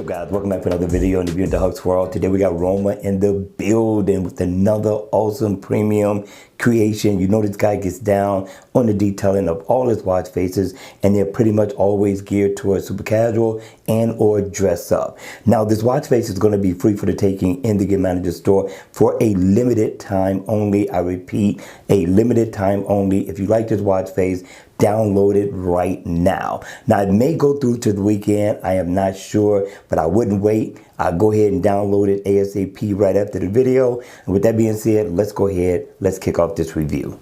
up, guys? Welcome back to another video in the View into Huck's World. Today we got Romla in the building with another awesome premium creation. You know, this guy gets down on the detailing of all his watch faces, and they're pretty much always geared towards super casual and or dress up. Now, this watch face is going to be free for the taking in the Get Manager store for a limited time only. I repeat, a limited time only. If you like this watch face, download it right now. Now, it may go through to the weekend. I am not sure, but I wouldn't wait. I'll go ahead and download it ASAP right after the video. And with that being said, let's go ahead. Let's kick off this review.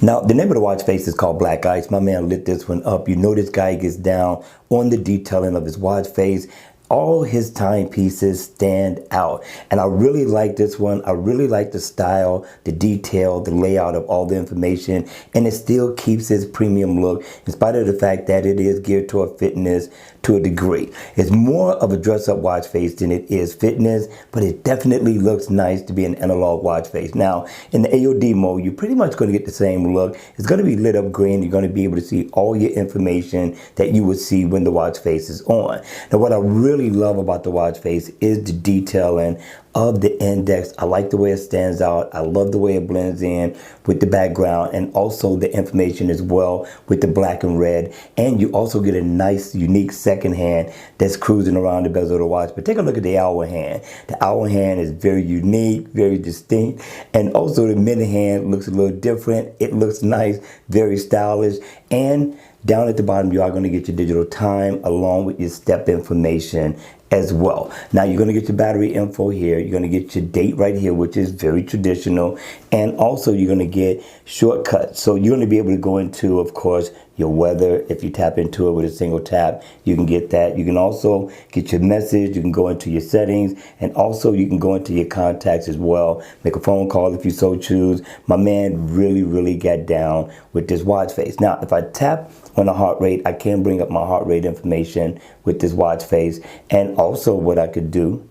Now, the name of the watch face is called Black Ice. My man lit this one up. You know, this guy gets down on the detailing of his watch face. All his timepieces stand out, and I really like this one. I really like the style, the detail, the layout of all the information, and it still keeps its premium look in spite of the fact that it is geared toward fitness to a degree. It's more of a dress-up watch face than it is fitness, but it definitely looks nice to be an analog watch face. Now, in the AOD mode, you're pretty much going to get the same look. It's going to be lit up green. You're going to be able to see all your information that you would see when the watch face is on. Now, what I really love about the watch face is the detailing of the index. I like the way it stands out. I love the way it blends in with the background, and also the information as well with the black and red. And you also get a nice unique second hand that's cruising around the bezel of the watch. But take a look at the hour hand. The hour hand is very unique, very distinct, and also the minute hand looks a little different. It looks nice, very stylish. And down at the bottom, you are going to get your digital time along with your step information as well. Now, you're going to get your battery info here. You're going to get your date right here, which is very traditional. And also, you're going to get shortcuts. So you're going to be able to go into, of course, your weather. If you tap into it with a single tap, you can get that. You can also get your message. You can go into your settings, and also you can go into your contacts as well. Make a phone call if you so choose. My man really got down with this watch face. Now, if I tap on the heart rate, I can bring up my heart rate information with this watch face. And also what I could do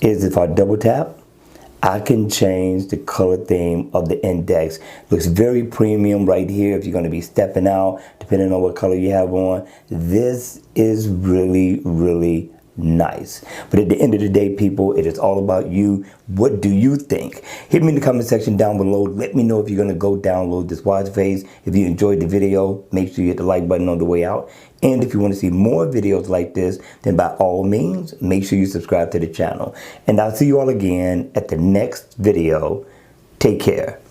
is, if I double tap, I can change the color theme of the index. Looks very premium right here if you're going to be stepping out, depending on what color you have on. This is really nice. But at the end of the day, people, it is all about you. What do you think? Hit me in the comment section down below. Let me know if you're going to go download this watch face. If you enjoyed the video, make sure you hit the like button on the way out. And if you want to see more videos like this, then by all means, make sure you subscribe to the channel. And I'll see you all again at the next video. Take care.